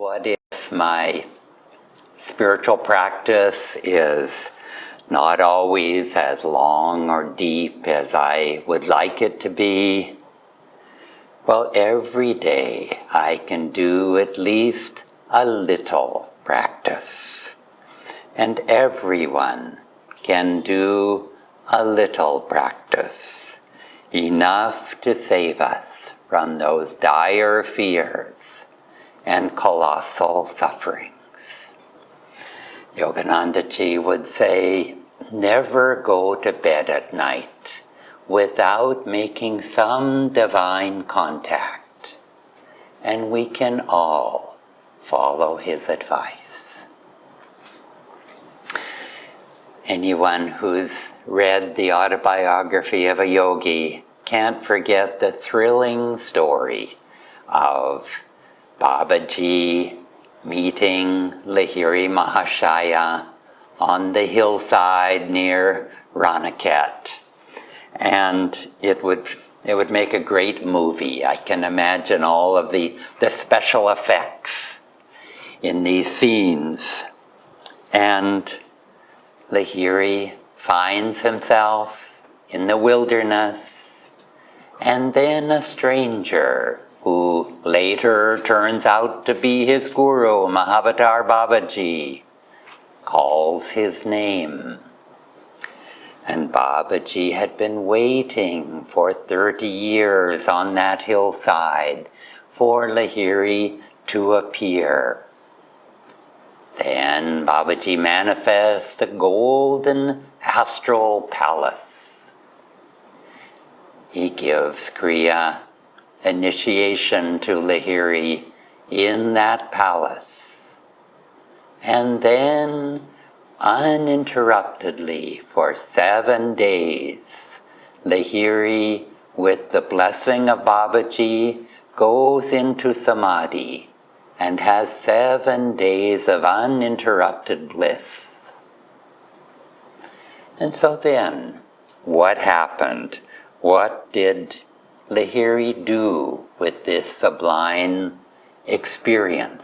What if my spiritual practice is not always as long or deep as I would like it to be? Well, every day I can do at least a little practice. And everyone can do a little practice, enough to save us from those dire fears and colossal sufferings. Yogananda Ji would say, never go to bed at night without making some divine contact. And we can all follow his advice. Anyone who's read the Autobiography of a Yogi can't forget the thrilling story of Babaji meeting Lahiri Mahashaya on the hillside near Ranaket. And it would make a great movie. I can imagine all of the special effects in these scenes. And Lahiri finds himself in the wilderness, and then a stranger who later turns out to be his guru, Mahavatar Babaji, calls his name. And Babaji had been waiting for 30 years on that hillside for Lahiri to appear. Then Babaji manifests a golden astral palace. He gives Kriya initiation to Lahiri in that palace. And then, uninterruptedly for 7 days, Lahiri, with the blessing of Babaji, goes into samadhi and has 7 days of uninterrupted bliss. And so then, what happened? What did Lahiri do with this sublime experience?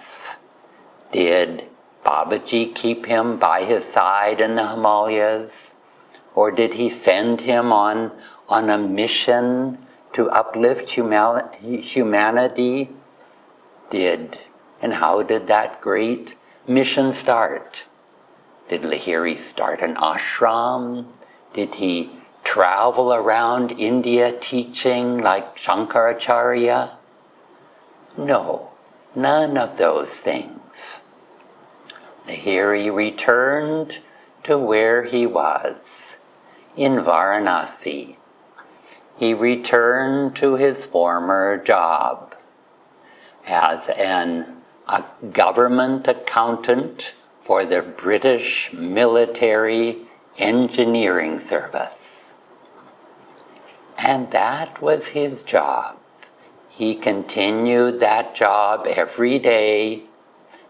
Did Babaji keep him by his side in the Himalayas? Or did he send him on a mission to uplift humanity? And how did that great mission start? Did Lahiri start an ashram? Did he travel around India teaching like Shankaracharya? No, none of those things. Lahiri returned to where he was, in Varanasi. He returned to his former job as a government accountant for the British Military Engineering Service. And that was his job. He continued that job every day,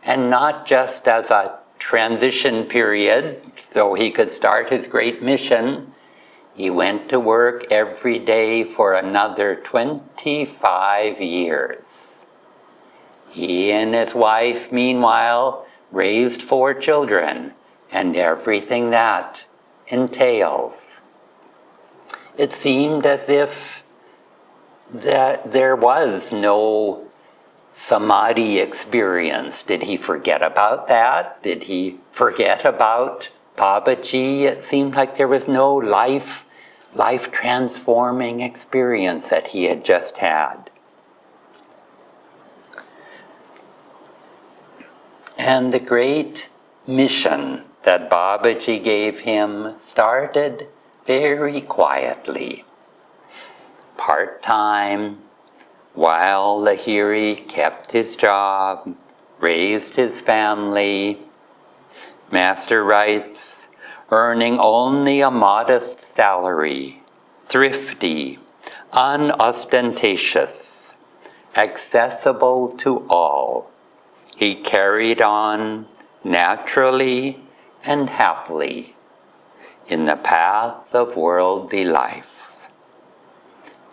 and not just as a transition period so he could start his great mission. He went to work every day for another 25 years. He and his wife, meanwhile, raised 4 children and everything that entails. It seemed as if that there was no samadhi experience. Did he forget about that? Did he forget about Babaji? It seemed like there was no life-transforming experience that he had just had. And the great mission that Babaji gave him started very quietly, part-time, while Lahiri kept his job, raised his family. Master writes, earning only a modest salary, thrifty, unostentatious, accessible to all, he carried on naturally and happily in the path of worldly life.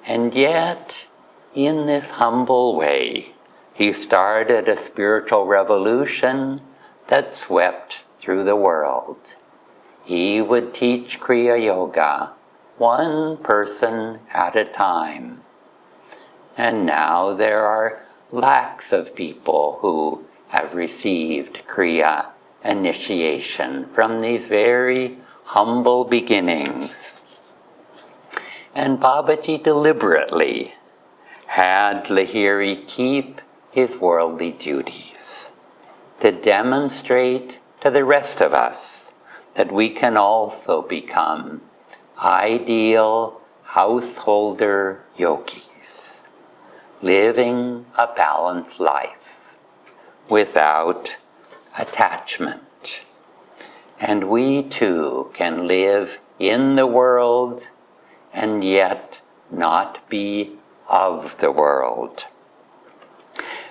And yet, in this humble way, he started a spiritual revolution that swept through the world. He would teach Kriya Yoga, one person at a time. And now there are lakhs of people who have received Kriya initiation from these very humble beginnings. And Babaji deliberately had Lahiri keep his worldly duties to demonstrate to the rest of us that we can also become ideal householder yogis, living a balanced life without attachment. And we too can live in the world and yet not be of the world.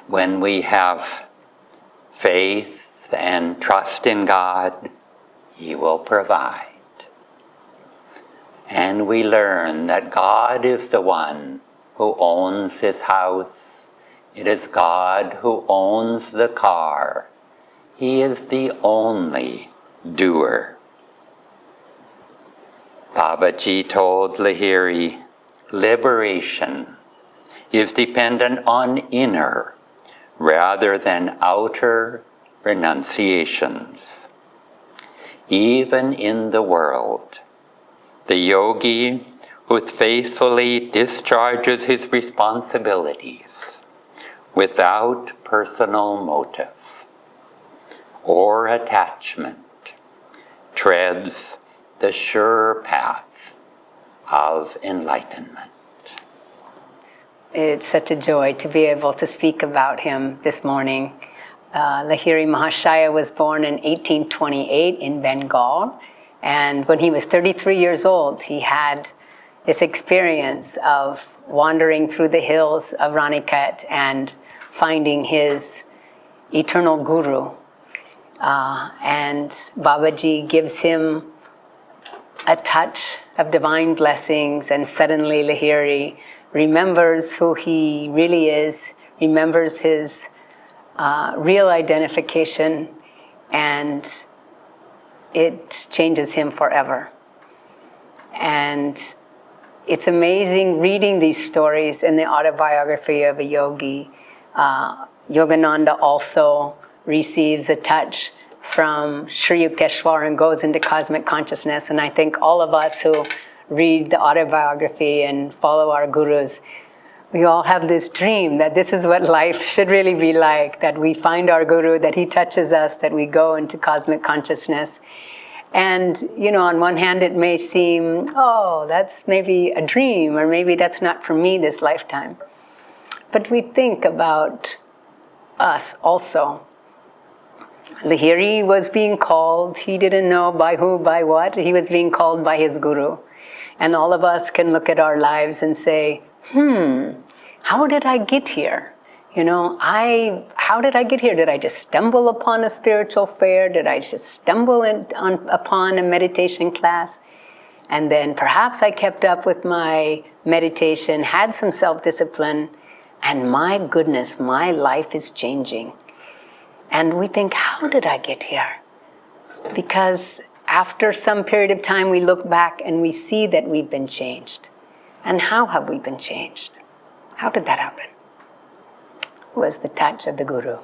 When we have faith and trust in God, He will provide. And we learn that God is the one who owns His house. It is God who owns the car. He is the only doer. Babaji told Lahiri, liberation is dependent on inner rather than outer renunciations. Even in the world, the yogi who faithfully discharges his responsibilities without personal motive or attachment treads the sure path of enlightenment. It's such a joy to be able to speak about him this morning. Lahiri Mahashaya was born in 1828 in Bengal, and when he was 33 years old, he had this experience of wandering through the hills of Raniket and finding his eternal guru. And Babaji gives him a touch of divine blessings, and suddenly Lahiri remembers who he really is, remembers his real identification, and it changes him forever. And it's amazing reading these stories in the Autobiography of a Yogi. Yogananda also receives a touch from Sri Yukteswar and goes into cosmic consciousness. And I think all of us who read the autobiography and follow our gurus, we all have this dream that this is what life should really be like, that we find our guru, that he touches us, that we go into cosmic consciousness. And, you know, on one hand it may seem, oh, that's maybe a dream, or maybe that's not for me this lifetime. But we think about us also. Lahiri was being called, he didn't know by who, by what, he was being called by his guru. And all of us can look at our lives and say, how did I get here? You know, how did I get here? Did I just stumble upon a spiritual fair? Did I just stumble upon a meditation class? And then perhaps I kept up with my meditation, had some self-discipline, and my goodness, my life is changing. And we think, how did I get here? Because after some period of time, we look back and we see that we've been changed. And how have we been changed? How did that happen? It was the touch of the Guru.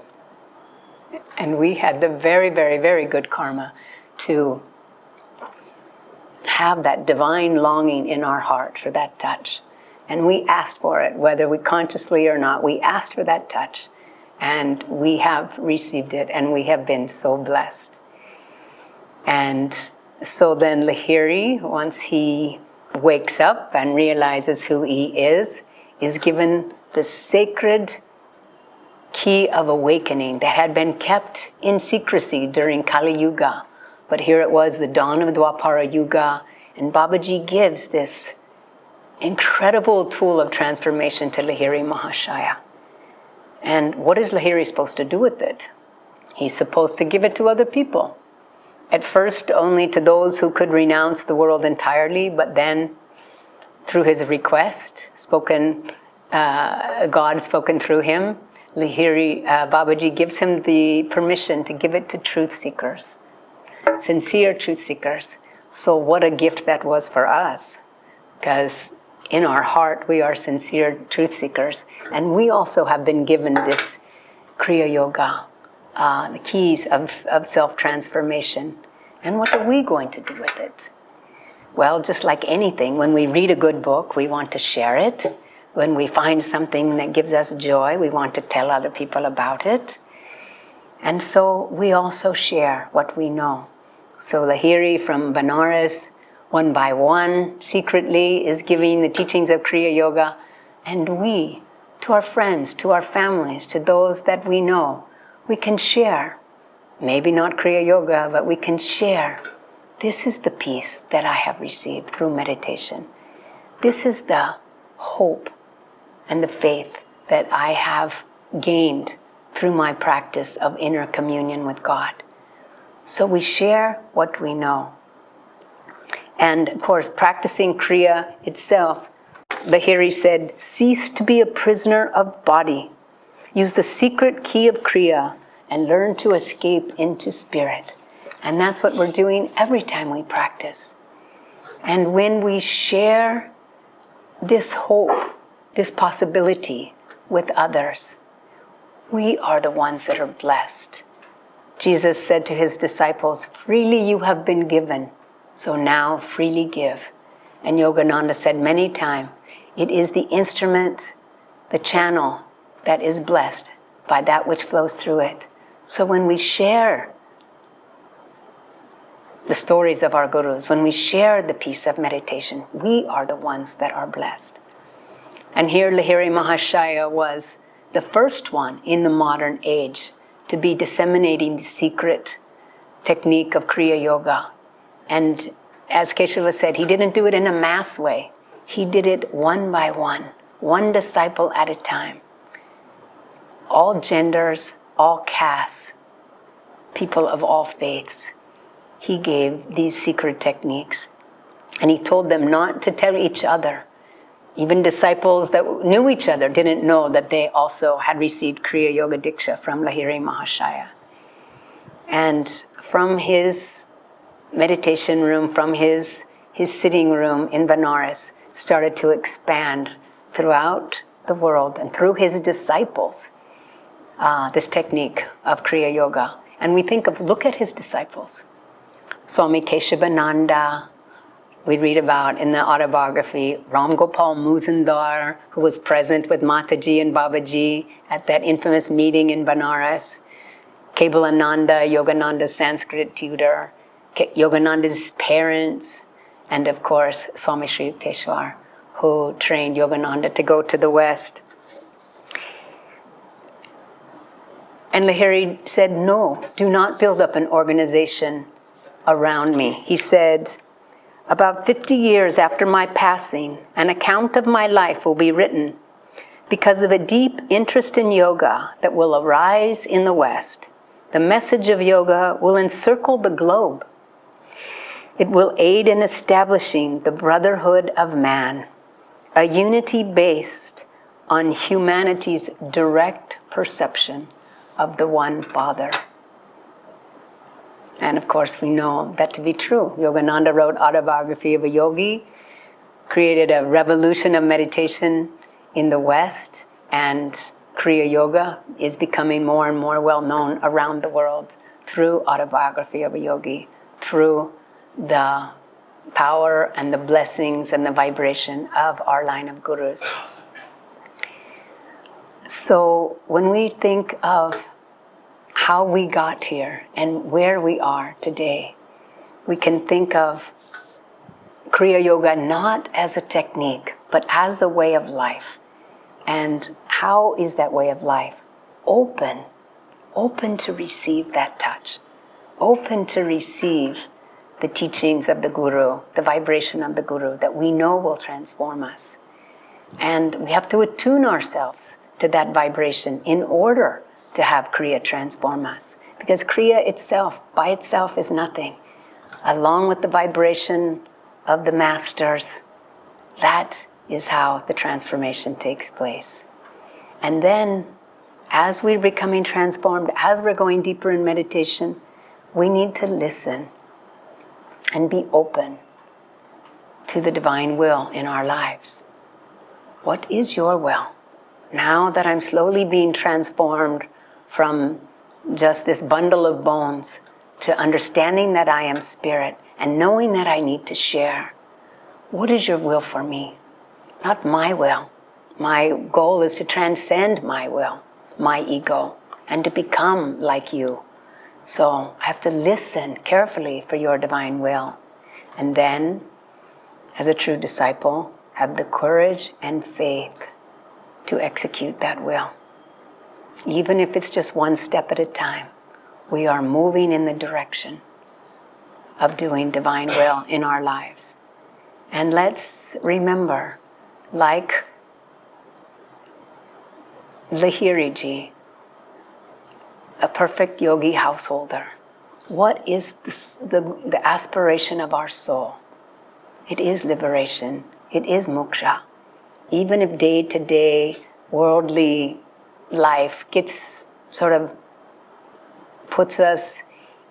And we had the very, very, very good karma to have that divine longing in our heart for that touch. And we asked for it, whether we consciously or not, we asked for that touch. And we have received it, and we have been so blessed. And so then Lahiri, once he wakes up and realizes who he is given the sacred key of awakening that had been kept in secrecy during Kali Yuga. But here it was, the dawn of Dwapara Yuga, and Babaji gives this incredible tool of transformation to Lahiri Mahashaya. And what is Lahiri supposed to do with it? He's supposed to give it to other people. At first, only to those who could renounce the world entirely, but then, through his request, God spoken through him, Babaji gives him the permission to give it to truth seekers, sincere truth seekers. So what a gift that was for us, because in our heart we are sincere truth seekers, and we also have been given this Kriya Yoga, the keys of self-transformation. And what are we going to do with it? Well, just like anything, when we read a good book, we want to share it. When we find something that gives us joy, we want to tell other people about it. And so we also share what we know. So Lahiri from Benares, one by one, secretly is giving the teachings of Kriya Yoga. And we, to our friends, to our families, to those that we know, we can share. Maybe not Kriya Yoga, but we can share. This is the peace that I have received through meditation. This is the hope and the faith that I have gained through my practice of inner communion with God. So we share what we know. And of course, practicing Kriya itself, Lahiri said, cease to be a prisoner of body. Use the secret key of Kriya and learn to escape into spirit. And that's what we're doing every time we practice. And when we share this hope, this possibility with others, we are the ones that are blessed. Jesus said to his disciples, freely you have been given, so now freely give. And Yogananda said many times, it is the instrument, the channel that is blessed by that which flows through it. So when we share the stories of our gurus, when we share the peace of meditation, we are the ones that are blessed. And here Lahiri Mahashaya was the first one in the modern age to be disseminating the secret technique of Kriya Yoga. And as Keshava said, he didn't do it in a mass way. He did it one by one disciple at a time. All genders, all castes, people of all faiths. He gave these secret techniques. And he told them not to tell each other. Even disciples that knew each other didn't know that they also had received Kriya Yoga Diksha from Lahiri Mahashaya. And from his meditation room, from his sitting room in Benares, started to expand throughout the world and through his disciples, this technique of Kriya Yoga. And we think of, look at his disciples. Swami Keshavananda, we read about in the autobiography, Ram Gopal Muzumdar, who was present with Mataji and Babaji at that infamous meeting in Benares. Kebalananda, Yogananda's Sanskrit tutor, Yogananda's parents, and of course, Swami Sri Yukteswar, who trained Yogananda to go to the West. And Lahiri said, no, do not build up an organization around me. He said, about 50 years after my passing, an account of my life will be written because of a deep interest in yoga that will arise in the West. The message of yoga will encircle the globe. It will aid in establishing the brotherhood of man, a unity based on humanity's direct perception of the One Father. And of course, we know that to be true. Yogananda wrote Autobiography of a Yogi, created a revolution of meditation in the West, and Kriya Yoga is becoming more and more well known around the world through Autobiography of a Yogi, through the power and the blessings and the vibration of our line of gurus. So when we think of how we got here and where we are today, we can think of Kriya Yoga not as a technique, but as a way of life. And how is that way of life? Open to receive that touch, open to receive the teachings of the Guru, the vibration of the Guru that we know will transform us. And we have to attune ourselves to that vibration in order to have Kriya transform us. Because Kriya itself, by itself, is nothing. Along with the vibration of the masters, that is how the transformation takes place. And then as we're becoming transformed, as we're going deeper in meditation, we need to listen and be open to the divine will in our lives. What is your will? Now that I'm slowly being transformed from just this bundle of bones to understanding that I am spirit and knowing that I need to share, what is your will for me? Not my will. My goal is to transcend my will, my ego, and to become like you. So I have to listen carefully for your divine will. And then, as a true disciple, have the courage and faith to execute that will. Even if it's just one step at a time, we are moving in the direction of doing divine will in our lives. And let's remember, like Lahiri, a perfect yogi householder, what is the aspiration of our soul? It is liberation. It is moksha. Even if day-to-day worldly life gets sort of puts us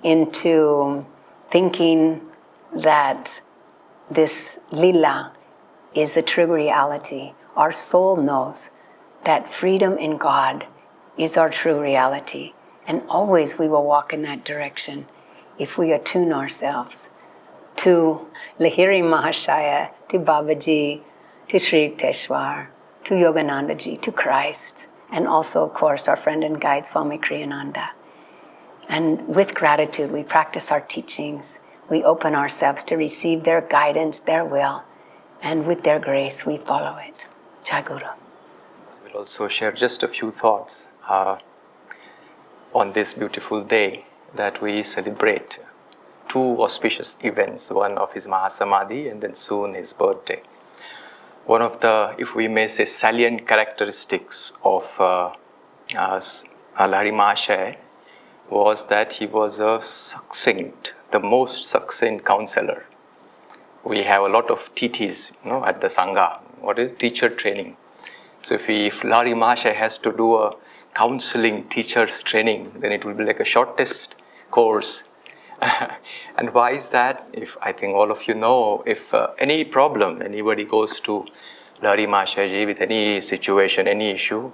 into thinking that this lila is the true reality, our soul knows that freedom in God is our true reality. And always we will walk in that direction if we attune ourselves to Lahiri Mahashaya, to Babaji, to Sri Yukteswar, to Yogananda Ji, to Christ, and also, of course, our friend and guide, Swami Kriyananda. And with gratitude, we practice our teachings. We open ourselves to receive their guidance, their will, and with their grace, we follow it. Jai Guru. We'll also share just a few thoughts on this beautiful day that we celebrate two auspicious events, one of his Mahasamadhi and then soon his birthday. One of the, if we may say, salient characteristics of Lahiri Mahashaya was that he was a succinct, the most succinct counselor. We have a lot of TTs, at the Sangha. What is teacher training? So if Lahiri Mahashaya has to do a counseling teacher's training, then it will be like a shortest course. And why is that? If I think all of you know, if any problem, anybody goes to Lahiri Mahashaya with any situation, any issue,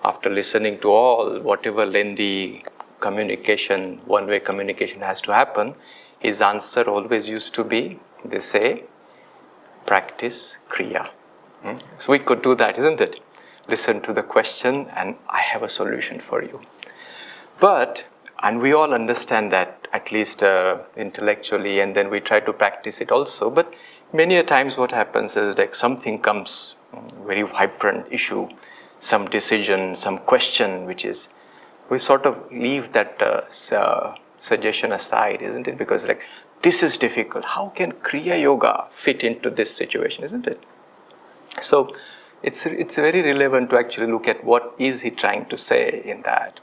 after listening to all, whatever lengthy communication, one-way communication has to happen, his answer always used to be, they say, practice Kriya. So we could do that, isn't it? Listen to the question and I have a solution for you. And we all understand that, at least intellectually, and then we try to practice it also. But many a times what happens is like something comes, very vibrant issue, some decision, some question, which is, we sort of leave that suggestion aside, isn't it? Because like, this is difficult. How can Kriya Yoga fit into this situation, isn't it? So it's very relevant to actually look at what is he trying to say in that.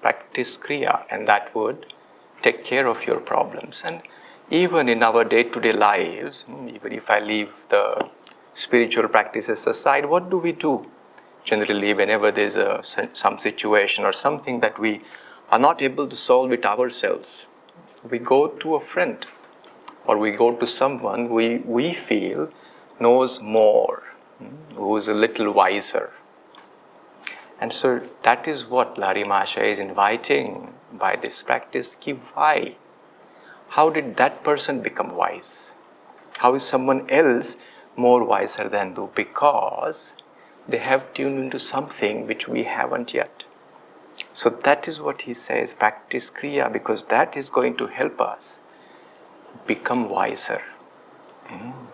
Practice Kriya, and that would take care of your problems. And even in our day-to-day lives, even if I leave the spiritual practices aside, what do we do? Generally, whenever there's some situation or something that we are not able to solve it ourselves, we go to a friend or we go to someone we feel knows more, who is a little wiser. And so that is what Lahiri Mahashaya is inviting by this practice. Why? How did that person become wise? How is someone else more wiser than you? Because they have tuned into something which we haven't yet. So that is what he says, practice Kriya, because that is going to help us become wiser.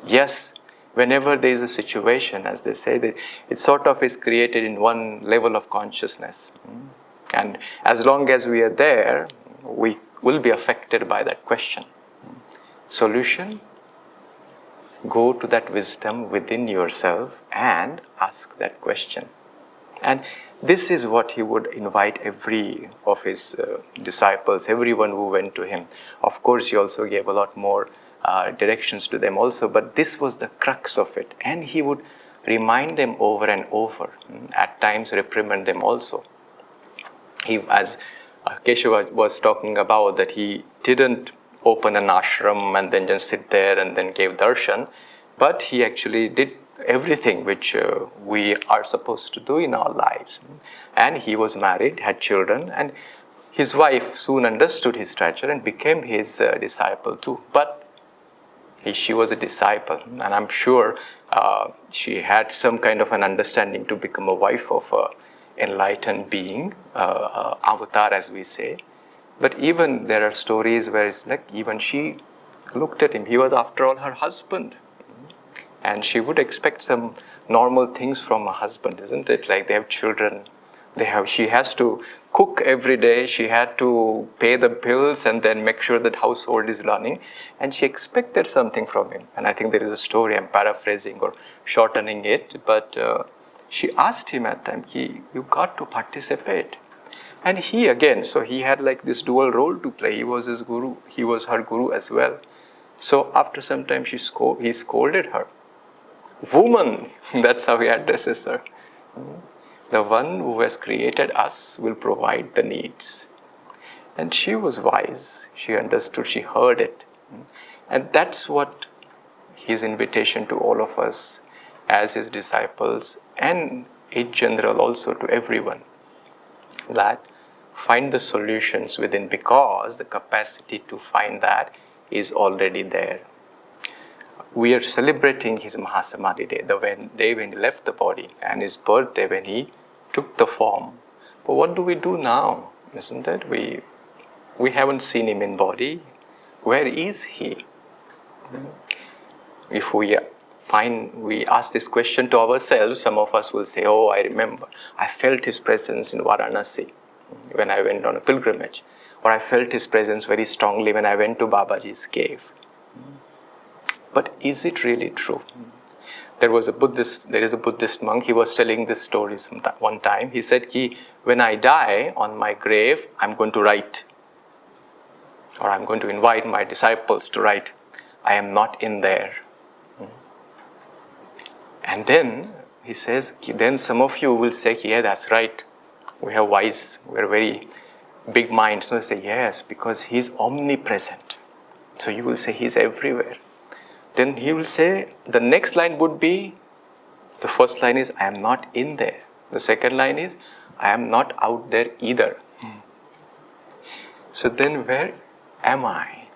Yes, whenever there is a situation, as they say, that it sort of is created in one level of consciousness. And as long as we are there, we will be affected by that question. Solution? Go to that wisdom within yourself and ask that question. And this is what he would invite every of his disciples, everyone who went to him. Of course, he also gave a lot more directions to them also, but this was the crux of it. And he would remind them over and over, at times reprimand them also. He, as Keshava was talking about, that he didn't open an ashram and then just sit there and then gave darshan, but he actually did everything which we are supposed to do in our lives. And he was married, had children, and his wife soon understood his stature and became his disciple too. But she was a disciple, and I'm sure she had some kind of an understanding to become a wife of an enlightened being, avatar as we say. But even there are stories where it's like even she looked at him. He was after all her husband, and she would expect some normal things from a husband, isn't it? Like they have children, she has to cook every day, she had to pay the bills and then make sure that household is running, and she expected something from him. And I think there is a story, I'm paraphrasing or shortening it, but she asked him at time, you got to participate. And he again, so he had like this dual role to play. He was his guru, he was her guru as well. So after some time he scolded her. Woman, that's how he addresses her. The one who has created us will provide the needs. And she was wise. She understood, she heard it. And that's what his invitation to all of us as his disciples, and in general also to everyone, that find the solutions within, because the capacity to find that is already there. We are celebrating his Mahasamadhi day, the day when he left the body, and his birthday when he took the form. But what do we do now? Isn't it? We haven't seen him in body. Where is he? If we ask this question to ourselves, some of us will say, oh, I remember, I felt his presence in Varanasi when I went on a pilgrimage, or I felt his presence very strongly when I went to Babaji's cave. But is it really true? There is a Buddhist monk, he was telling this story one time. He said, when I die, on my grave, I'm going to write, or I'm going to invite my disciples to write, I am not in there. And then he says, then some of you will say, yeah, that's right. We're very big minds. So they say, yes, because he's omnipresent. So you will say he's everywhere. Then he will say, the next line would be, the first line is, I am not in there. The second line is, I am not out there either. So then where am I?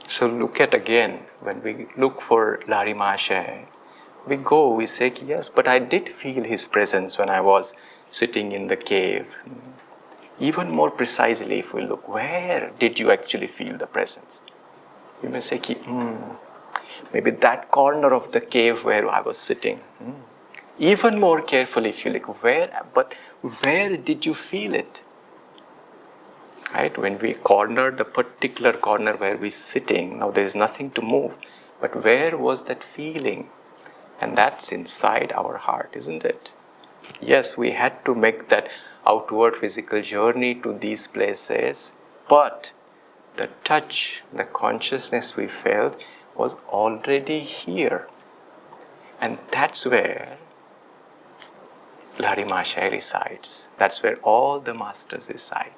So look at again, when we look for Lahiri Mahashaya, we say, yes, but I did feel his presence when I was sitting in the cave. Even more precisely, if we look, where did you actually feel the presence? You may say, maybe that corner of the cave where I was sitting. Even more carefully, if you look, where did you feel it? Right? When we corner the particular corner where we're sitting, now there is nothing to move, but where was that feeling? And that's inside our heart, isn't it? Yes, we had to make that outward physical journey to these places, but the touch, the consciousness we felt was already here. And that's where Lahiri Mahashaya resides. That's where all the masters reside.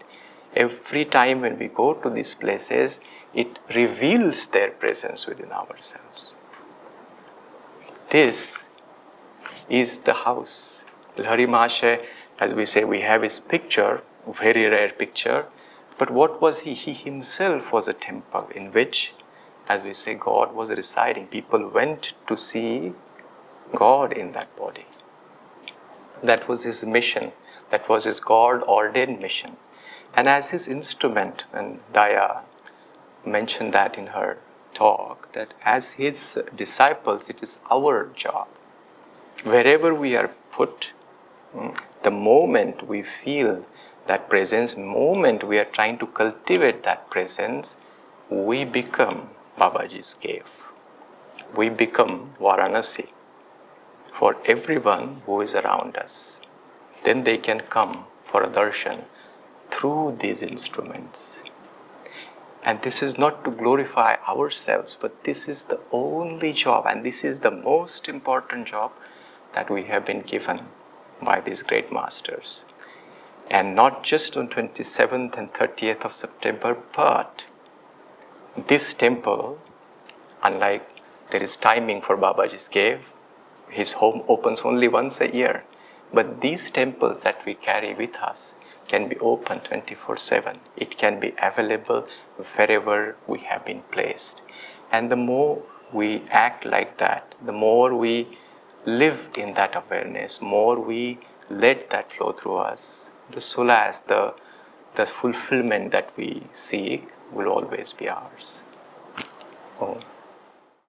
Every time when we go to these places, it reveals their presence within ourselves. This is the house. Lahiri Mahashaya, as we say, we have his picture, very rare picture, but what was he? He himself was a temple in which, as we say, God was residing. People went to see God in that body. That was his mission. That was his God-ordained mission. And as his instrument, and Daya mentioned that in her talk, that as his disciples, it is our job. Wherever we are put, the moment we feel that presence, moment we are trying to cultivate that presence, we become Babaji's cave. We become Varanasi for everyone who is around us. Then they can come for a darshan through these instruments. And this is not to glorify ourselves, but this is the only job, and this is the most important job that we have been given by these great masters. And not just on 27th and 30th of September, but this temple, unlike there is timing for Babaji's cave, his home opens only once a year. But these temples that we carry with us can be open 24/7. It can be available wherever we have been placed. And the more we act like that, the more we live in that awareness, more we let that flow through us, the solace, the fulfillment that we seek will always be ours. Oh.